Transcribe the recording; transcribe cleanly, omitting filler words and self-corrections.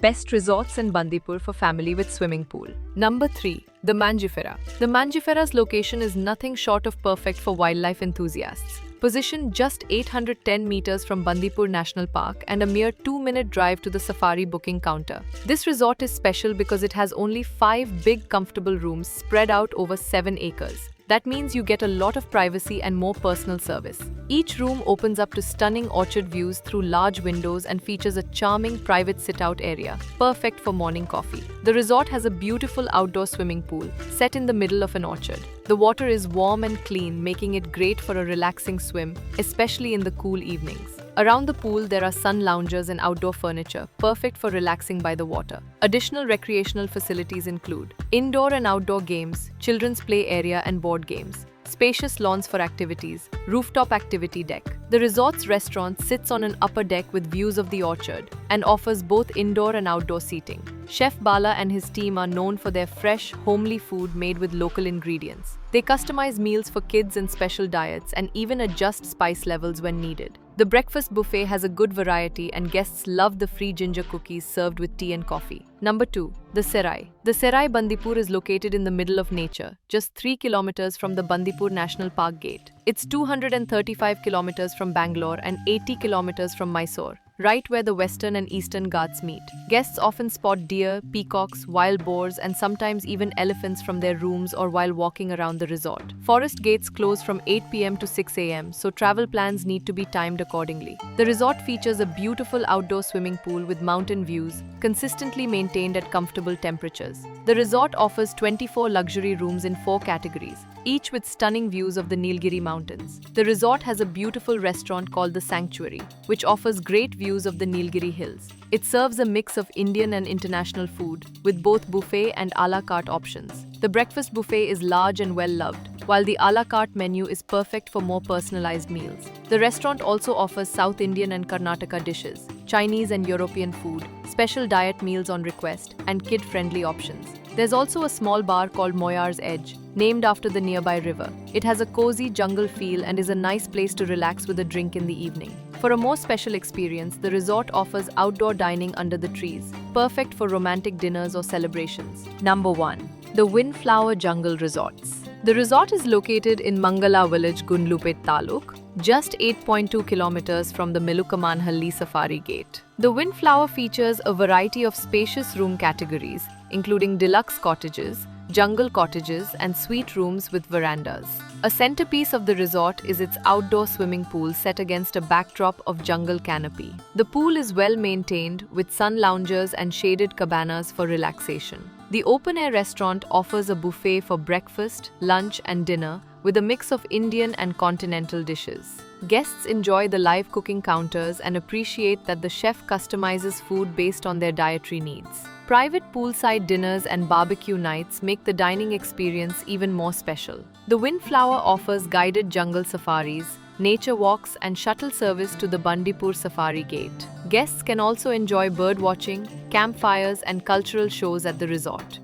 Best resorts in Bandipur for family with swimming pool. Number 3. The Mangifera. The Mangifera's location is nothing short of perfect for wildlife enthusiasts. Positioned just 810 meters from Bandipur National Park and a mere 2-minute drive to the safari booking counter. This resort is special because it has only 5 big comfortable rooms spread out over 7 acres. That means you get a lot of privacy and more personal service. Each room opens up to stunning orchard views through large windows and features a charming private sit-out area, perfect for morning coffee. The resort has a beautiful outdoor swimming pool, set in the middle of an orchard. The water is warm and clean, making it great for a relaxing swim, especially in the cool evenings. Around the pool, there are sun loungers and outdoor furniture, perfect for relaxing by the water. Additional recreational facilities include indoor and outdoor games, children's play area and board games, spacious lawns for activities, rooftop activity deck. The resort's restaurant sits on an upper deck with views of the orchard and offers both indoor and outdoor seating. Chef Bala and his team are known for their fresh, homely food made with local ingredients. They customize meals for kids and special diets and even adjust spice levels when needed. The breakfast buffet has a good variety and guests love the free ginger cookies served with tea and coffee. Number 2. The Serai. The Serai Bandipur is located in the middle of nature, just 3 kilometers from the Bandipur National Park gate. It's 235 kilometers from Bangalore and 80 kilometers from Mysore, right where the western and eastern Ghats meet. Guests often spot deer, peacocks, wild boars, and sometimes even elephants from their rooms or while walking around the resort. Forest gates close from 8 p.m. to 6 a.m., so travel plans need to be timed accordingly. The resort features a beautiful outdoor swimming pool with mountain views, consistently maintained at comfortable temperatures. The resort offers 24 luxury rooms in 4 categories, each with stunning views of the Nilgiri Mountains. The resort has a beautiful restaurant called The Sanctuary, which offers great views of the Nilgiri Hills. It serves a mix of Indian and international food, with both buffet and a la carte options. The breakfast buffet is large and well loved, while the a la carte menu is perfect for more personalized meals. The restaurant also offers South Indian and Karnataka dishes, Chinese and European food, special diet meals on request, and kid-friendly options. There's also a small bar called Moyar's Edge, named after the nearby river. It has a cozy jungle feel and is a nice place to relax with a drink in the evening. For a more special experience, the resort offers outdoor dining under the trees, perfect for romantic dinners or celebrations. Number 1. The Windflower Jungle Resorts. The resort is located in Mangala village, Gundlupet Taluk, just 8.2 kilometers from the Melukamanhalli Safari Gate. The Windflower features a variety of spacious room categories, including deluxe cottages, jungle cottages, and suite rooms with verandas. A centerpiece of the resort is its outdoor swimming pool set against a backdrop of jungle canopy. The pool is well maintained with sun loungers and shaded cabanas for relaxation. The open-air restaurant offers a buffet for breakfast, lunch, and dinner with a mix of Indian and continental dishes. Guests enjoy the live cooking counters and appreciate that the chef customizes food based on their dietary needs. Private poolside dinners and barbecue nights make the dining experience even more special. The Windflower offers guided jungle safaris, nature walks, and shuttle service to the Bandipur Safari Gate. Guests can also enjoy bird watching, campfires, and cultural shows at the resort.